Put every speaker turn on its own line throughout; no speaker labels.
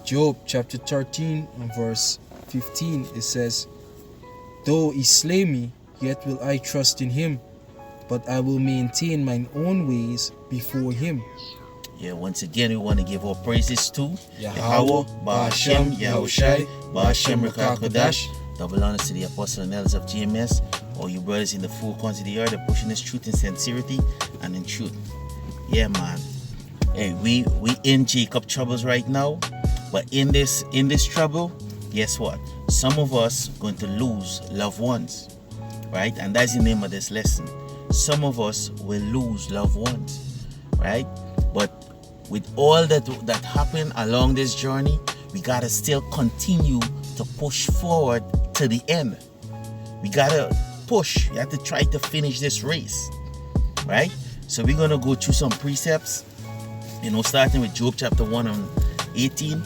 Job chapter 13 and verse 15, it says, though he slay me, yet will I trust in him, but I will maintain mine own ways before him.
Yeah, once again, we want to give our praises to
Yahweh,
Ba'ashem, Yahushai, Ba'ashem,
Rakakodash.
Double honors to the apostle and elders of GMS, all you brothers in the four corners of the earth, pushing this truth in sincerity and in truth. Yeah, man. Hey, we in Jacob troubles right now, but in this trouble, guess what? Some of us going to lose loved ones, right? And that's the name of this lesson. Some of us will lose loved ones, right? But with all that happened along this journey, we gotta still continue to push forward to the end. We gotta push. You have to try to finish this race, right? So we're gonna go through some precepts, starting with Job chapter 1 and 18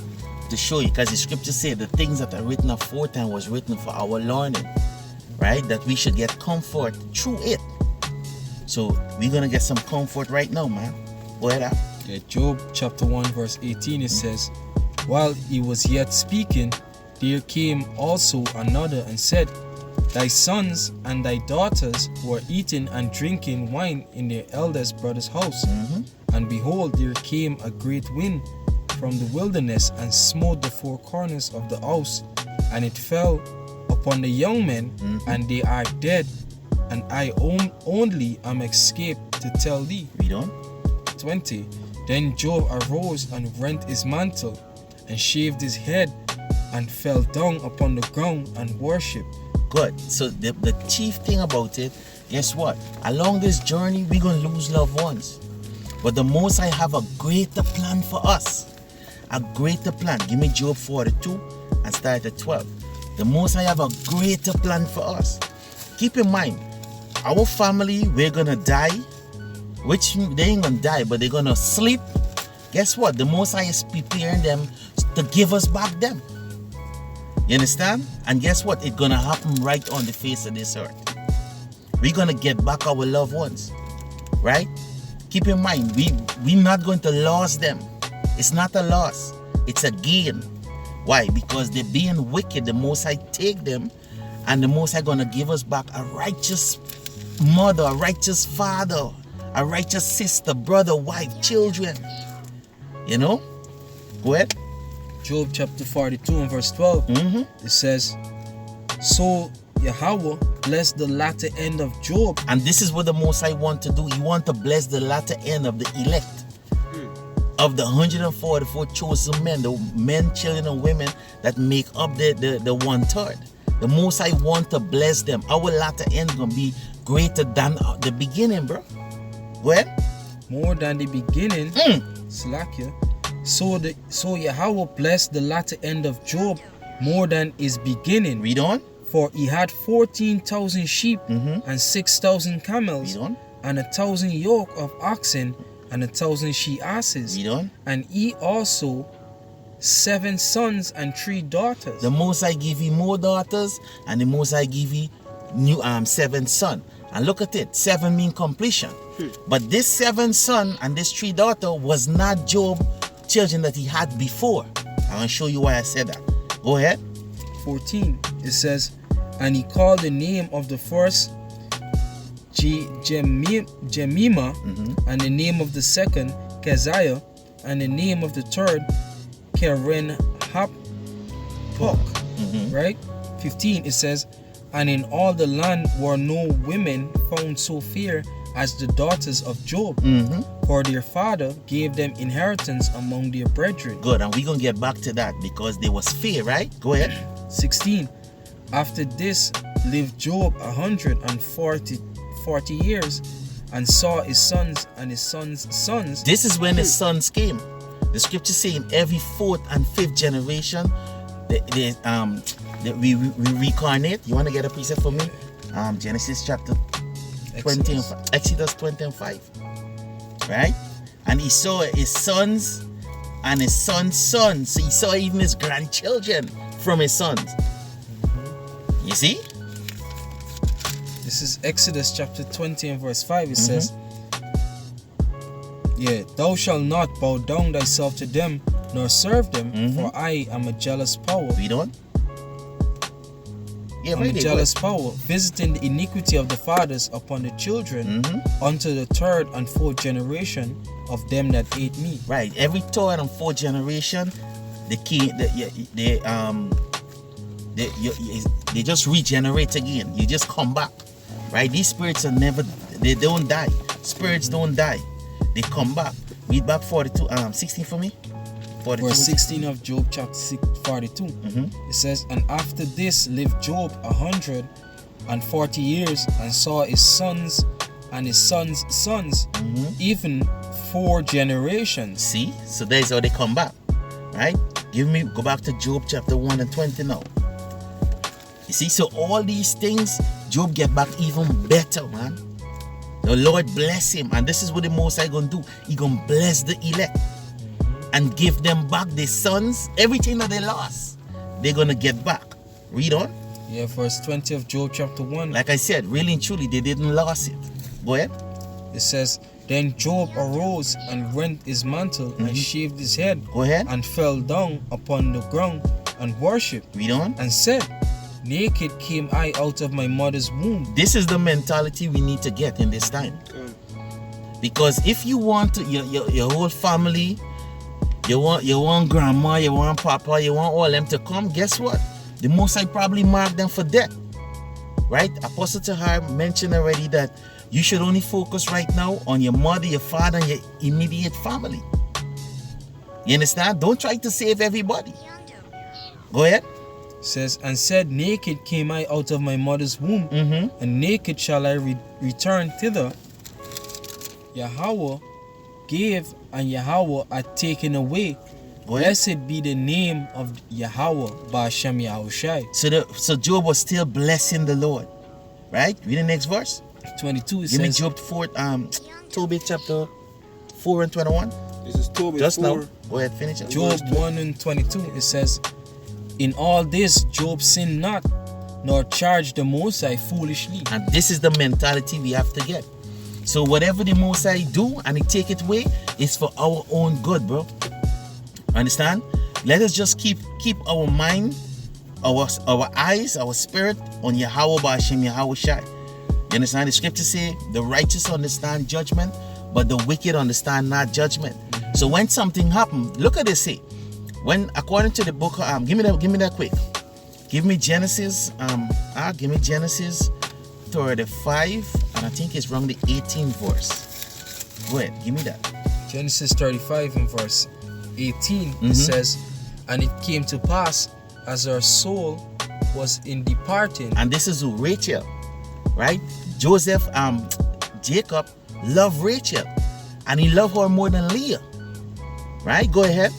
to show you, because the scriptures say the things that are written aforetime was written for our learning, right? That we should get comfort through it. So we're gonna get some comfort right now, man. Go ahead.
Yeah, Job chapter 1 verse 18, it says, while he was yet speaking, there came also another and said, thy sons and thy daughters were eating and drinking wine in their eldest brother's house. And behold, there came a great wind from the wilderness and smote the four corners of the house, and it fell upon the young men, and they are dead, and I only am escaped to tell thee.
Read on.
20. Then Job arose and rent his mantle, and shaved his head, and fell down upon the ground and worshipped.
Good. So the chief thing about it, guess what? Along this journey, we're going to lose loved ones. But the Most High have a greater plan for us. A greater plan. Give me Job 42 and start at 12. The Most High have a greater plan for us. Keep in mind, our family, we're going to die. Which they ain't going to die, but they're going to sleep. Guess what? The Most High is preparing them to give us back them. You understand? And guess what? It's going to happen right on the face of this earth. We're going to get back our loved ones. Right? Keep in mind, we're not going to lose them. It's not a loss. It's a gain. Why? Because they're being wicked. The Most High take them, and the Most High going to give us back a righteous mother, a righteous father, a righteous sister, brother, wife, children. Go ahead.
Job chapter 42 and verse 12. It says, so Yahweh blessed the latter end of Job.
And this is what the Most High want to do. He want to bless the latter end of the elect. Of the 144 chosen men, the men, children, and women that make up the 1/3. The Most High want to bless them. Our latter end is going to be greater than the beginning, bro. Go ahead.
More than the beginning. Slakia. So Yahweh blessed the latter end of Job more than his beginning.
Read on.
For he had 14,000 sheep and 6,000 camels, and 1,000 yoke of oxen and 1,000 she asses.
Read on.
And he also 7 sons and 3 daughters.
The Most High give you more daughters, and the Most High give you 7 sons. And look at it, 7 mean completion. But this 7 son and this 3 daughter was not Job children that he had before. I'm going to show you why I said that. Go ahead.
14. It says, and he called the name of the first Jemima, and the name of the second Keziah, and the name of the third Keren Hapok. Right? 15. It says, and in all the land were no women found so fair as the daughters of Job, for their father gave them inheritance among their brethren.
Good, and we're going to get back to that because they was fair, right? Go ahead.
16. After this lived Job 140 years, and saw his sons and his sons' sons.
This is when his sons came. The scripture say in every 4th and 5th generation, we reincarnate. You want to get a precept for me? Genesis chapter 20, Exodus 20 and 5. Right? And he saw his sons and his sons' sons. So he saw even his grandchildren from his sons. You see?
This is Exodus chapter 20 and verse 5. It says, thou shalt not bow down thyself to them, nor serve them, for I am a jealous power.
Read on. Yeah,
I'm a jealous power, visiting the iniquity of the fathers upon the children unto the third and fourth generation of them that hate me.
Right. Every third and fourth generation, they just regenerate again. You just come back. Right? These spirits are they don't die. Spirits don't die. They come back. Read back 16 for me. 42.
Verse 16 of Job chapter 42. It says, and after this lived Job 140 years, and saw his sons and his sons' sons, even 4 generations.
See? So that's how they come back. Right? Go back to Job chapter 1 and 20 now. You see, so all these things, Job get back even better, man. The Lord bless him, and this is what the Most High gonna do. He gonna bless the elect and give them back their sons, everything that they lost. They're gonna get back. Read on.
Yeah, verse 20 of Job chapter 1.
Like I said, really and truly, they didn't lose it. Go ahead.
It says, then Job arose and rent his mantle and shaved his head.
Go ahead.
And fell down upon the ground and worshipped.
Read on.
And said, naked came I out of my mother's womb.
This is the mentality we need to get in this time. Because if you want to, your whole family, you want grandma, you want papa, you want all them to come, guess what? The Most High probably mark them for death. Right? Apostle Tahar mentioned already that you should only focus right now on your mother, your father, and your immediate family. You understand? Don't try to save everybody. Go ahead.
It says, and said, naked came I out of my mother's womb, and naked shall I return thither. Yahweh gave, and Yahweh hath taken away. Blessed be the name of Yahweh, Ba'ashem Yahushai.
So Job was still blessing the Lord. Right? Read the next verse.
22 it
Give me
says,
Job 4, Tobit chapter 4 and 21.
This is Tobit
Just
4.
now. Go ahead, finish it.
Job 1 and 22, it says, in all this Job sinned not, nor charged the Most High foolishly.
And this is the mentality we have to get. So whatever the Most High do and he take it away, it's for our own good, bro. Understand? Let us just keep our mind, our eyes, our spirit on Yahweh Ba'ashem Yahushai. You understand? The scripture say the righteous understand judgment, but the wicked understand not judgment. So when something happen, look at this. Say, when according to the book, give me that quick. Give me Genesis. Give me Genesis 35, and I think it's wrong the 18th verse. Go ahead, give me that.
Genesis 35 and verse 18, it says, and it came to pass as her soul was in departing.
And this is who? Rachel, right? Jacob loved Rachel, and he loved her more than Leah. Right? Go ahead.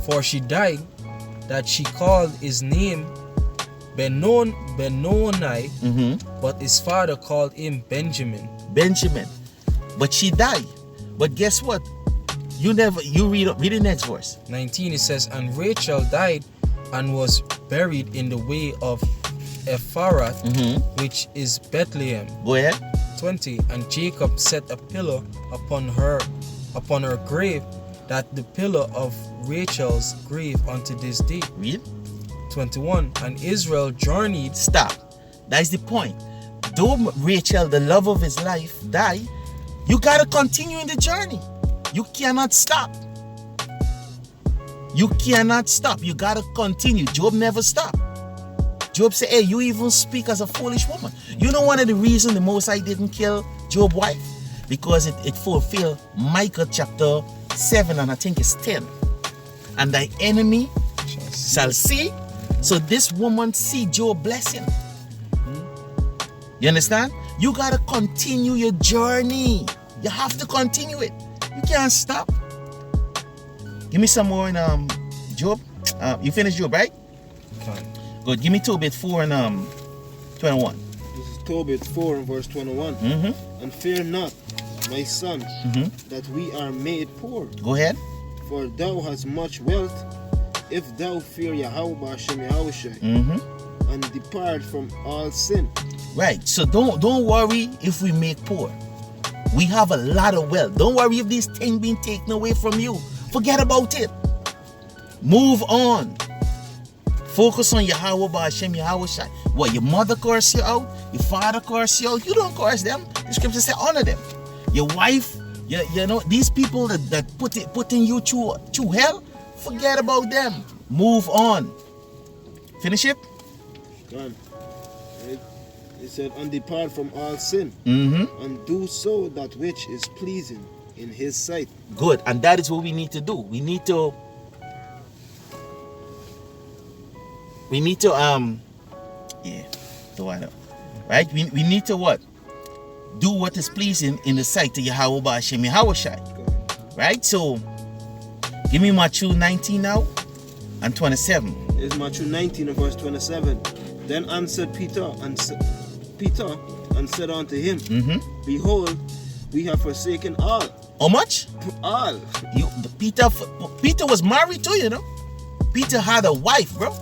For she died, that she called his name Benoni, but his father called him Benjamin.
But she died. But guess what? You read the next verse.
19 it says, and Rachel died and was buried in the way of Ephrath, which is Bethlehem.
Go ahead.
20 and Jacob set a pillar upon her grave, that the pillar of Rachel's grave unto this day.
Read.
21 and Israel journeyed.
Stop. That is the point. Though Rachel, the love of his life, died, you gotta continue in the journey. You cannot stop. You cannot stop. You gotta continue. Job never stopped. Job said, hey, you even speak as a foolish woman. You know one of the reasons the Most High didn't kill Job's wife? Because it fulfilled Micah chapter 7 and I think it's 10. And thy enemy shall see. So this woman see Job blessing. You understand? You gotta continue your journey. You have to continue it. You can't stop. Give me some more in Job. You finished Job, right?
Okay.
Good. Give me Tobit 4 and 21.
This is Tobit 4 and verse 21. And fear not, my son, that we are made poor.
Go ahead.
For thou hast much wealth, if thou fear Yahweh Ba'ashem Yahushai, and depart from all sin.
Right. So don't worry if we make poor. We have a lot of wealth. Don't worry if these things being taken away from you. Forget about it. Move on. Focus on Yahweh Ba'Hashem, Yahweh Shai. What, your mother curse you out? Your father curse you out? You don't curse them. The scripture say honor them. Your wife, you know, these people that putting you through hell, forget about them. Move on. Finish it?
God. It said, and depart from all sin, and do so that which is pleasing in his sight.
Good. And that is what we need to do. We need to right? We need to what? Do what is pleasing in the sight of Yahweh Ba'Hashem, Yahweh Shai. Right? So give me Matthew 19 now and 27.
It's Matthew 19 and verse 27. Then answered Peter and said unto him, Behold, we have forsaken all.
How much?
All.
Peter was married too, you know. Peter had a wife, bro.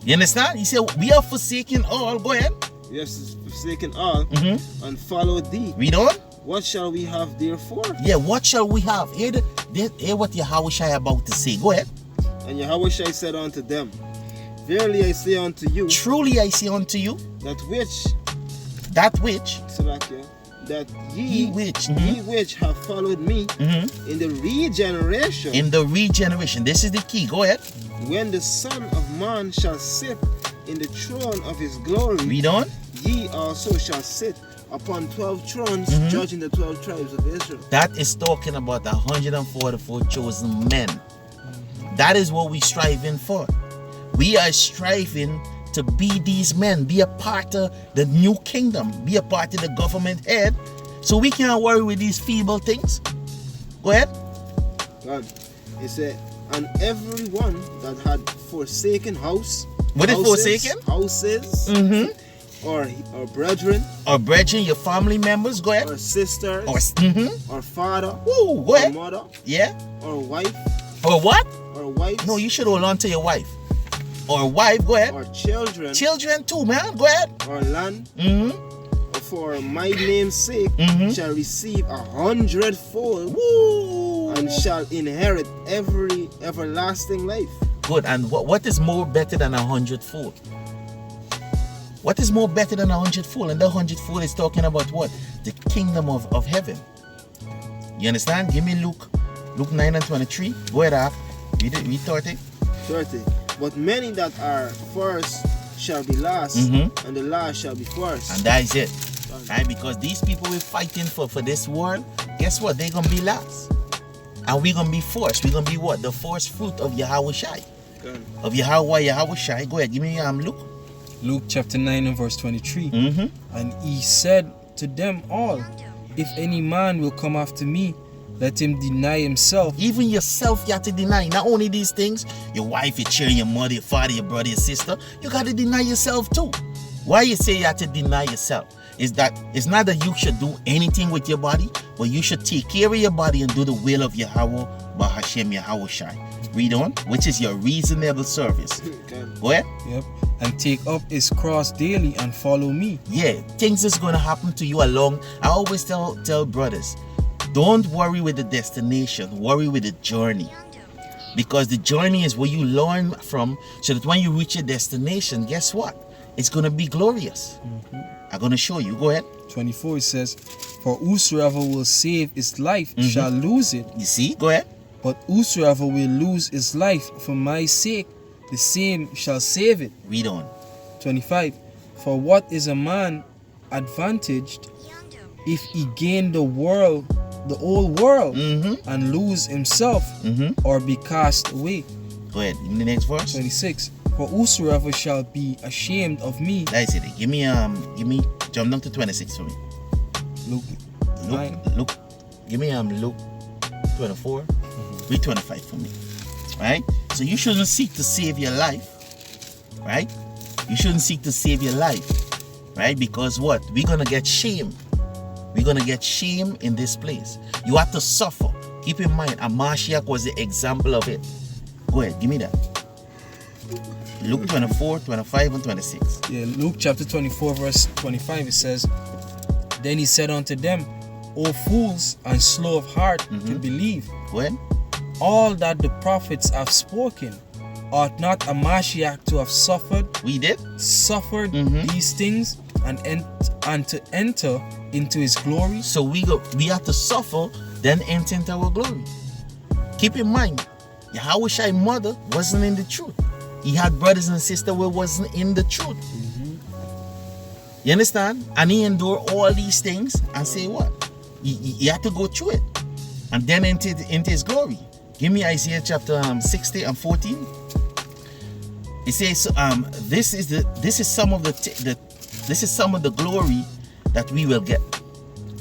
You understand? He said, we have forsaken all. Go ahead.
We have forsaken all and followed thee.
Read on.
What shall we have therefore?
Yeah, what shall we have? Hear what Yahweh Shai about to say. Go ahead.
And Yahweh Shai said unto them, Verily I say unto you,
truly I say unto you,
that which,
Salakia,
that ye which have followed me in the regeneration.
In the regeneration. This is the key. Go ahead.
When the Son of Man shall sit in the throne of his glory,
read on.
Ye also shall sit upon 12 thrones, judging the 12 tribes of Israel.
That is talking about the 144 chosen men. That is what we're striving for. We are striving to be these men, be a part of the new kingdom, be a part of the government head, so we can't worry with these feeble things. Go ahead.
God, he said, and everyone that had forsaken houses, or brethren,
your family members, go ahead,
or sisters, or father,
go ahead,
or mother, or wife,
or what?
Or wife.
No, you should hold on to your wife. Or wife, go ahead.
Or children.
Children too, man. Go ahead.
Or land. Or for my name's sake shall receive 100-fold.
Woo.
And shall inherit everlasting life.
Good. And what is more better than 100-fold? What is more better than 100-fold? And the 100-fold is talking about what? The kingdom of heaven. You understand? Give me Luke 9 and 23. Go ahead, read 30.
30. But many that are first shall be last, and the last shall be first.
And that is it. Right? Because these people we're fighting for this world, guess what? They're going to be last. And we're going to be first. We're going to be what? The first fruit of Yahweh Shai.
Okay.
Of Yahweh Shai. Go ahead, give me Luke.
Luke chapter 9 and verse 23. And he said to them all, if any man will come after me, let him deny himself.
Even yourself, you have to deny. Not only these things, your wife, your children, your mother, your father, your brother, your sister. You got to deny yourself too. Why you say you have to deny yourself? Is that it's not that you should do anything with your body, but you should take care of your body and do the will of Yahweh Ba'Hashem, Yahweh Shai. Read on, which is your reasonable service.
Okay.
Go ahead.
Yep. And take up his cross daily and follow me.
Yeah, things is going to happen to you along. I always tell brothers, don't worry with the destination, worry with the journey. Because the journey is where you learn from, so that when you reach your destination, guess what? It's going to be glorious. I'm going to show you. Go ahead.
24, it says, for whosoever will save his life shall lose it.
You see? Go ahead.
But whosoever will lose his life for my sake, the same shall save it.
Read on.
25, for what is a man advantaged if he gain the whole world, and lose himself, or be cast away?
Go ahead. In the next verse.
26, for whosoever shall be ashamed of me.
That's it. Give me jump down to 26 for me. Luke. Give me Luke 24. Read 25 for me. Right? So you shouldn't seek to save your life. Right? You shouldn't seek to save your life. Right? Because what? We're gonna get shame. We're gonna get shame in this place. You have to suffer. Keep in mind, Mashiach was the example of it. Go ahead, give me that. Luke 24, 25, and 26.
Yeah, Luke chapter 24, verse 25, it says, then he said unto them, O fools and slow of heart to believe.
Go ahead.
all that the prophets have spoken, ought not a Mashiach to have suffered
We did.
these things and to enter into his glory?
So we have to suffer, then enter into our glory. Keep in mind, Yahushua mother wasn't in the truth. He had brothers and sisters who wasn't in the truth. You understand? And he endured all these things and say what? He had to go through it and then enter into his glory. Give me Isaiah chapter 60 and 14. It says, this is some of the glory that we will get.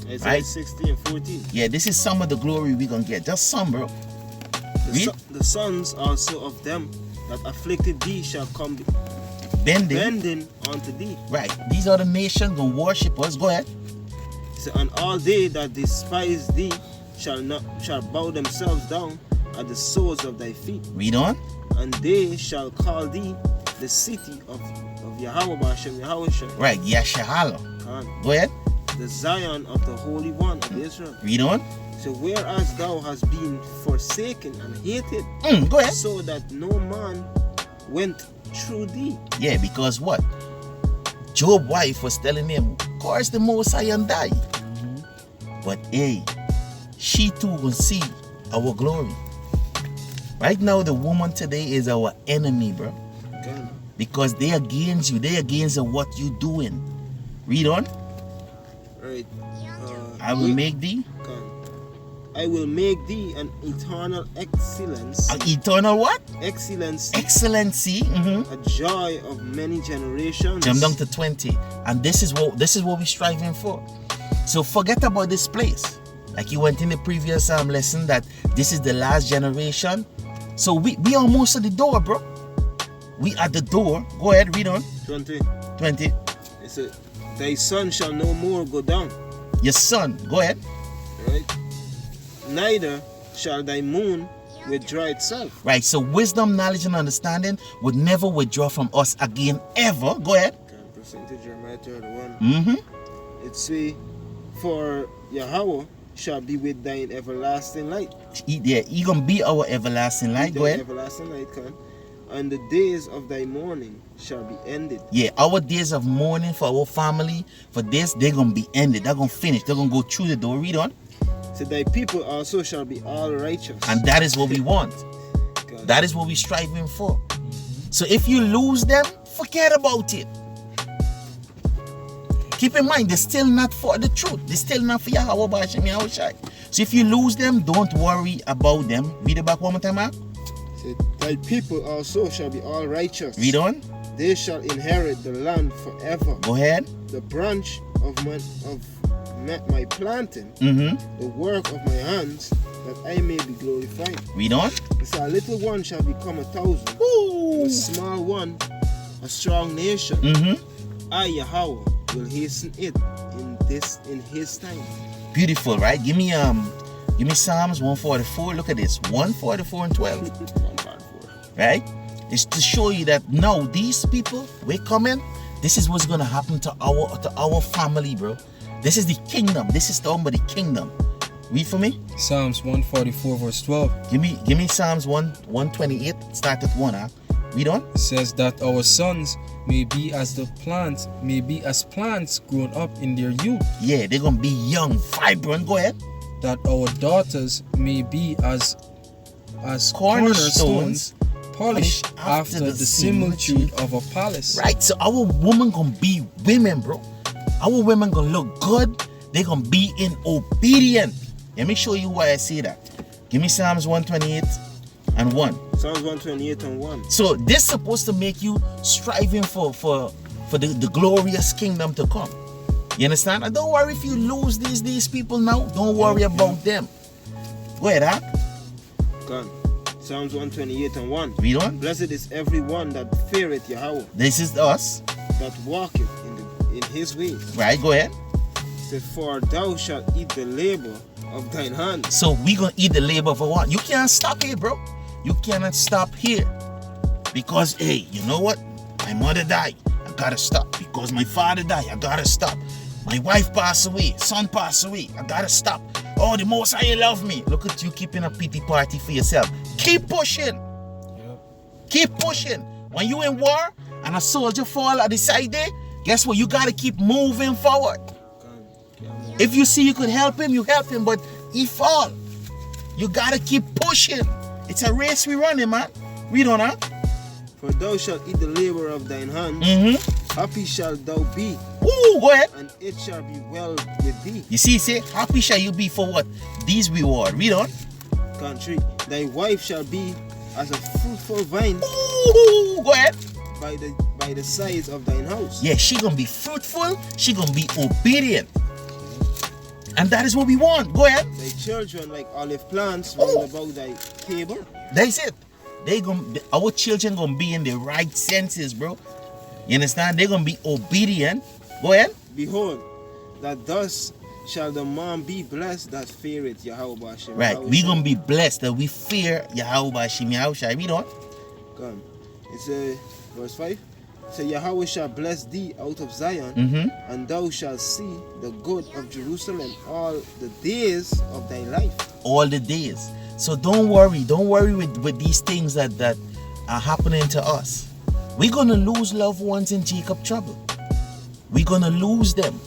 Isaiah
Right.
60 and 14.
Yeah, this is some of the glory we're gonna get. Just some, bro. Read.
The sons also of them that afflicted thee shall come
Bending.
unto thee.
Right. These are the nations gonna worship us. Go ahead.
So, and all they that despise thee shall bow themselves down at the soles of thy feet,
Read on.
and they shall call thee the city of Yahweh Bashem Yahushua,
Right. Yashahala. Go ahead.
the Zion of the Holy One of Israel.
Read on.
So whereas thou hast been forsaken and hated,
Go ahead.
so that no man went through thee.
Yeah, because what? Job's wife was telling him, curse the Most High and die. But hey, she too will see our glory. Right now, the woman today is our enemy, bro.
Okay.
Because they against you. They against what you doing. Read on.
Right.
I will make thee
I will make thee an eternal excellence.
an eternal what?
Excellency.
Excellency.
A joy of many generations.
Jump down to 20. And this is what we're striving for. So forget about this place. Like you went in the previous lesson that this is the last generation. So we almost at the door, bro. We at the door. Go ahead, read on.
20.
20.
It said, thy son shall no more go down.
Your son. Go ahead.
Right? Neither shall thy moon withdraw itself.
Right. So wisdom, knowledge, and understanding would never withdraw from us again, ever. Go ahead.
Okay, percentage Jeremiah 31.
Mm-hmm.
It say, for Yahweh shall be with thine everlasting light.
He gonna be our everlasting light. Go
Thine
ahead.
everlasting light, can. And the days of thy mourning shall be ended.
Yeah, our days of mourning for our family, for this, they're gonna be ended. They're gonna finish. They're gonna go through the door. Read on.
So thy people also shall be all righteous.
And that is what we want.
God.
That is what we're striving for. So if you lose them, forget about it. Keep in mind, they're still not for the truth. They're still not for Yahweh Bashem Yahushai. So if you lose them, don't worry about them. Read it back one more time, Mark.
So thy people also shall be all righteous.
Read on.
They shall inherit the land forever.
Go ahead.
The branch of my planting,
Mm-hmm.
the work of my hands, that I may be glorified.
Read on.
So a little one shall become 1,000,
Woo.
a small one a strong nation.
Mm-hmm.
I, Yahweh, will hasten it in his time.
Beautiful, right? Give me Psalms 144. Look at this. 144 and 12.
144.
Right? It's to show you that now these people, we're coming. This is what's gonna happen to our family, bro. This is the kingdom. This is the kingdom. Read for me.
Psalms 144 verse 12.
Give me Psalms 128. Start at 1. Read on.
It says that our sons may be as plants grown up in their youth,
Yeah, they're gonna be young, vibrant. Go ahead.
that our daughters may be as
Cornerstones,
cornerstones polished after the similitude of a palace.
Right. So our woman gonna be women, bro. Our women gonna look good. They're gonna be in obedience. Let me show you why I say that. Give me Psalms 128 and 1.
Psalms 128 and 1.
So this is supposed to make you striving for the glorious kingdom to come. You understand? And don't worry if you lose these people now. Don't worry about them. Go ahead,
God. Psalms 128 and 1.
Read on.
Blessed is every one that feareth Yahweh,
This is us.
that walketh in his ways.
Right, go ahead.
Say, for thou shalt eat the labor of thine hands.
So we gonna eat the labor for what? You can't stop here, bro. You cannot stop here. Because, hey, you know what? My mother died. I gotta stop. Because my father died. I gotta stop. My wife passed away. Son passed away. I gotta stop. Oh, the Most High love me. Look at you keeping a pity party for yourself. Keep pushing.
Yep.
Keep pushing. When you in war and a soldier fall at the side there, guess what? You got to keep moving forward. If you see you could help him, you help him, but he fall. You got to keep pushing. It's a race we running, man. We don't know.
For thou shalt eat the labor of thine hands.
Mm-hmm.
Happy shalt thou be,
Ooh, go ahead.
and it shall be well with thee.
You see, say, happy shall you be for what? These reward. Read on.
Country, thy wife shall be as a fruitful vine
Ooh, go ahead.
by the sides of thine house.
Yeah, she gonna be fruitful. She gonna be obedient. And that is what we want. Go ahead.
Thy children like olive plants
Oh.
round about thy table.
That's it. Our children gonna be in the right senses, bro. You understand? They're gonna be obedient. Go ahead.
Behold, that thus shall the man be blessed that feareth Yahweh Hashem.
Right. We gonna be blessed that we fear Yahweh Hashem Yahushai. Read on.
Come. It's verse 5. Say Yahweh shall bless thee out of Zion,
Mm-hmm.
and thou shalt see the good of Jerusalem all the days of thy life.
All the days. So don't worry. Don't worry with these things that are happening to us. We're gonna lose loved ones in Jacob trouble. We're gonna lose them.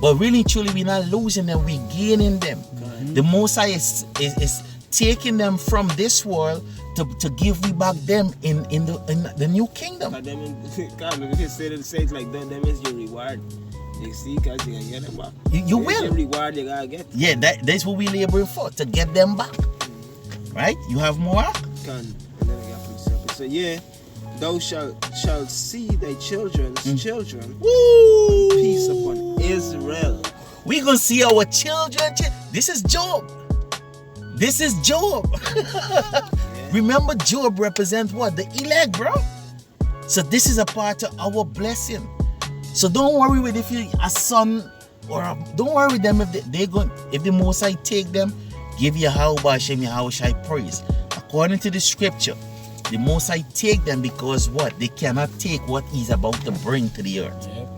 But really, truly, we're not losing them, we're gaining them. The Most High is taking them from this world to give we back them in the new kingdom.
God, them God, we can say to the saints like that, them is your reward. You see, because you can get them back.
You
It's
will.
your reward you gotta get.
Yeah, that's what we're laboring for, to get them back. Right? You have more?
Can. And then I got precept. So yeah, thou shalt see thy children's children.
Woo!
Peace upon Israel.
We're going to see our children. This is Job. This is Job. Remember, Job represents what? The elect, bro. So this is a part of our blessing. So don't worry with if you a son don't worry with them if if the Most High take them. Give Yahweh Hashem Yahushai praise. According to the scripture, the Most High take them because what? They cannot take what He's about to bring to the earth.
Yep.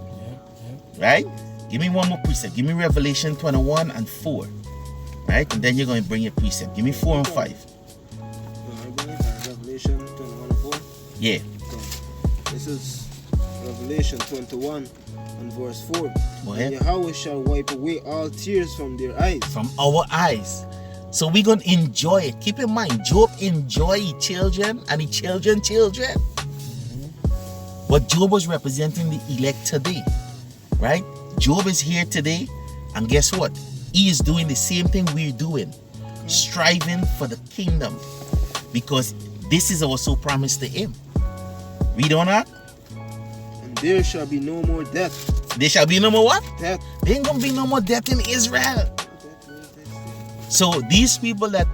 Right? Give me one more precept. Give me Revelation 21 and 4. Right? And then you're going to bring your precept. Give me 4 and 5.
Revelation 21 and 4.
Yeah.
This is Revelation 21 and verse 4.
Go ahead.
And Yahweh shall wipe away all tears from their eyes.
From our eyes. So we're going to enjoy it. Keep in mind, Job enjoy his children and his children. But Job was representing the elect today. Right? Job is here today. And guess what? He is doing the same thing we're doing. Striving for the kingdom. Because this is also promised to him. Read on that.
And there shall be no more death.
There shall be no more what?
Death.
There ain't gonna be no more death in Israel. So these people that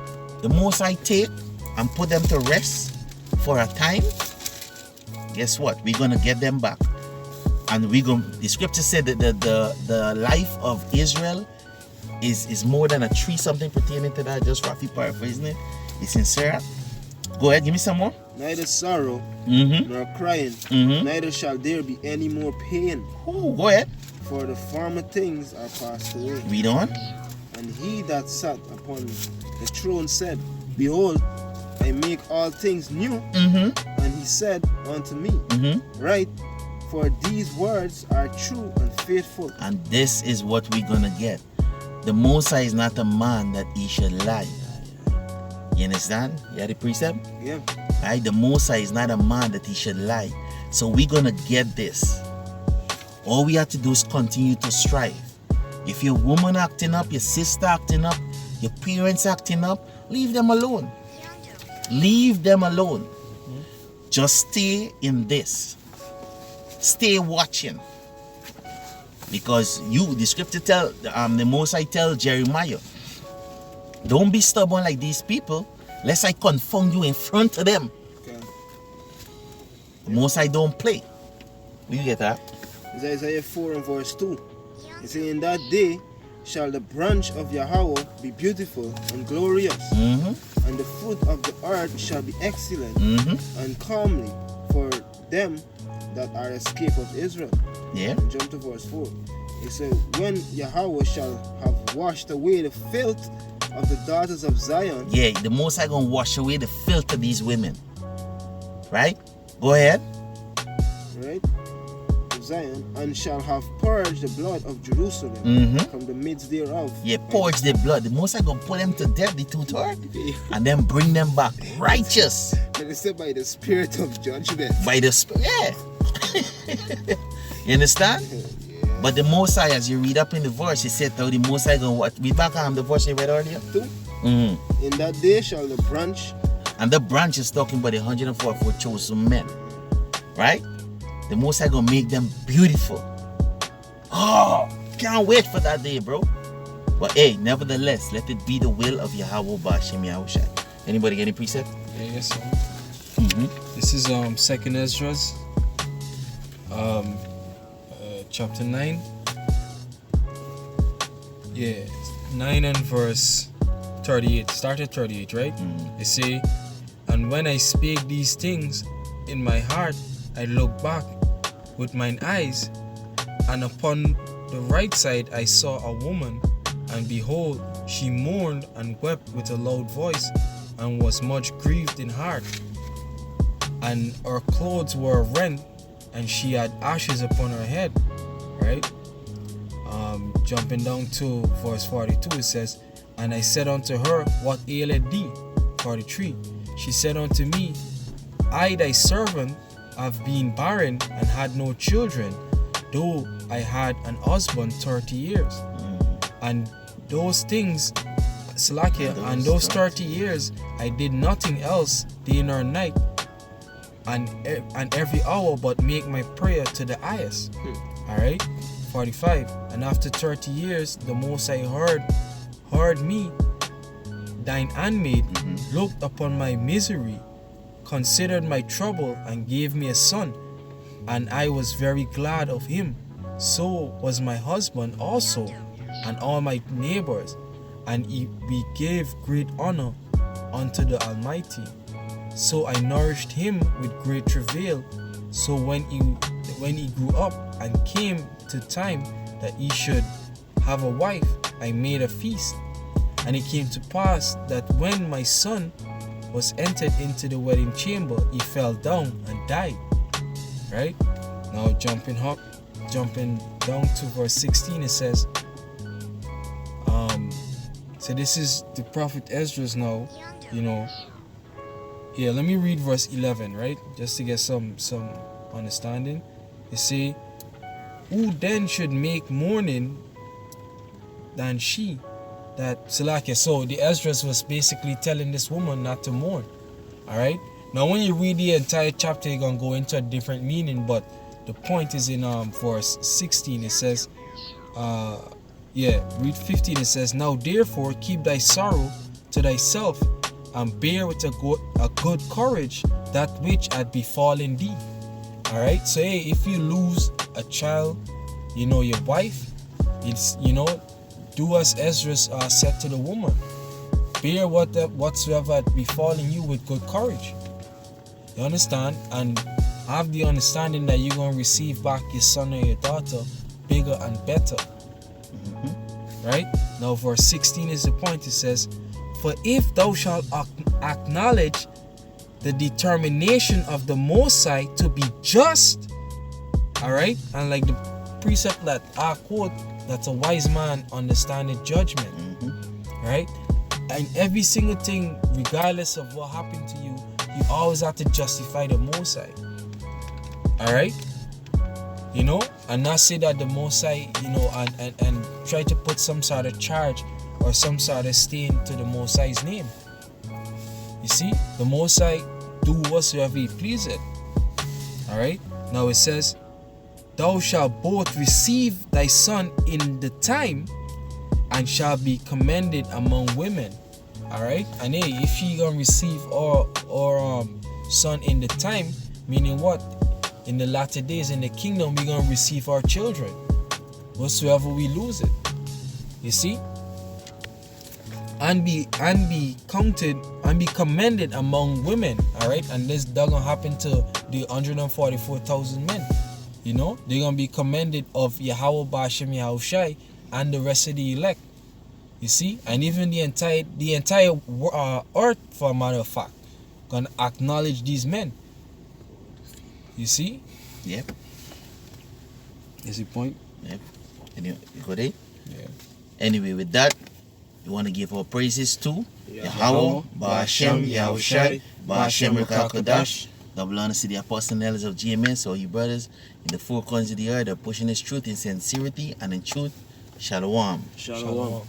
the Most High take and put them to rest for a time, guess what? We're gonna get them back. And the scripture said that the life of Israel is more than a tree, something pertaining to that. Just roughly paraphrasing it. It's in Sarah. Go ahead, give me some more.
Neither sorrow nor crying, neither shall there be any more pain.
Ooh, go ahead.
For the former things are passed away.
Read on.
And he that sat upon the throne said, Behold, I make all things new. And he said unto me, Write, for these words are true and faithful.
And this is what we're gonna get. The Most High is not a man that he should lie. You understand? You have the precept?
Yeah.
Right? The Most High is not a man that he should lie. So we're gonna get this. All we have to do is continue to strive. If your woman acting up, your sister acting up, your parents acting up, leave them alone. Leave them alone. Just stay in this. Stay watching. Because the scripture the Most High tell Jeremiah, don't be stubborn like these people, lest I confound you in front of them.
Okay.
The Most High don't play. Will you get that?
It's Isaiah 4 and verse 2. It says, In that day shall the branch of Yahweh be beautiful and glorious, and the fruit of the earth shall be excellent and comely for them that are escaped of Israel.
Yeah.
And jump to verse 4. It said, when Yahweh shall have washed away the filth of the daughters of Zion.
Yeah, the Most High gonna wash away the filth of these women. Right? Go ahead.
Right? Of Zion, and shall have purged the blood of Jerusalem from the midst thereof.
Yeah, purge their blood. The Most High gonna put them to death, the two-third, and then bring them back righteous.
And it said by the spirit of judgment.
By the Spirit. Yeah. You understand?
Yeah.
But the Most High, as you read up in the verse, he said, "How the Most High gonna what?" We back on the verse you read earlier.
2.
Mm-hmm.
In that day shall the branch.
And the branch is talking about the 144 chosen men, right? The Most High gonna make them beautiful. Oh, can't wait for that day, bro. But hey, nevertheless, let it be the will of Yahweh Ba'ashem Yahushai. Anybody get any precept?
Yeah, yes, sir.
Mm-hmm.
This is Second Esdras, chapter 9. Yeah, 9 and verse 38. Start at 38, right? They say, and when I spake these things in my heart, I looked back with mine eyes, and upon the right side I saw a woman, and behold, she mourned and wept with a loud voice, and was much grieved in heart. And her clothes were rent, and she had ashes upon her head. Right? Jumping down to verse 42, it says, and I said unto her, what aileth thee? 43. She said unto me, I thy servant have been barren and had no children, though I had an husband 30 years. And those things, Salakia, and those 30 years I did nothing else day nor night, and every hour but make my prayer to the highest. Alright? 45. And after 30 years the Most High heard me, thine handmaid, looked upon my misery, considered my trouble, and gave me a son, and I was very glad of him. So was my husband also, and all my neighbors, and we gave great honor unto the Almighty. So I nourished him with great travail. So when he grew up and came to time that he should have a wife, I made a feast. And it came to pass that when my son was entered into the wedding chamber, he fell down and died. Right? Now jumping down to verse 16, it says, so this is the prophet Esdras now, Yeah, let me read verse 11, right? Just to get some understanding. They say, who then should make mourning than she? That Salakia. So the Esdras was basically telling this woman not to mourn. Alright? Now when you read the entire chapter, you're gonna go into a different meaning, but the point is in verse 16. It says, read 15. It says, now therefore keep thy sorrow to thyself, and bear with a good courage that which had befallen thee. Alright, so hey, if you lose a child, your wife, it's do as Ezra said to the woman, bear whatsoever had befallen you with good courage. You understand? And have the understanding that you're going to receive back your son or your daughter bigger and better. Right? Now verse 16 is the point. It says, for if thou shalt acknowledge the determination of the Most High to be just, alright, and like the precept that I quote, that a wise man understandeth judgment, right? And every single thing, regardless of what happened to you, you always have to justify the Most High, alright? And not say that the Most High, and try to put some sort of charge or some sort of stain to the Most High's name. You see, the Most High do whatsoever he pleaseth. Alright? Now it says, thou shalt both receive thy son in the time, and shall be commended among women. Alright? And hey, if she gonna receive our son in the time, meaning what? In the latter days in the kingdom, we gonna receive our children whatsoever we lose it. You see? And be counted and be commended among women. Alright? And this doesn't happen to the 144,000 men. You know, they're gonna be commended of Yahweh Ba'Shem Yahushai and the rest of the elect. You see, and even the entire earth, for a matter of fact, gonna acknowledge these men. You see?
Yep.
Is the point?
Yep. And you got it?
Yeah.
Anyway, with that, we want to give our praises to Yahweh, Ba'Shem, Yahushai, Ba'Shem Rekha, double honor to the apostle and elders of GMS, all you brothers in the four corners of the earth are pushing this truth in sincerity and in truth. Shalom.
Shalom.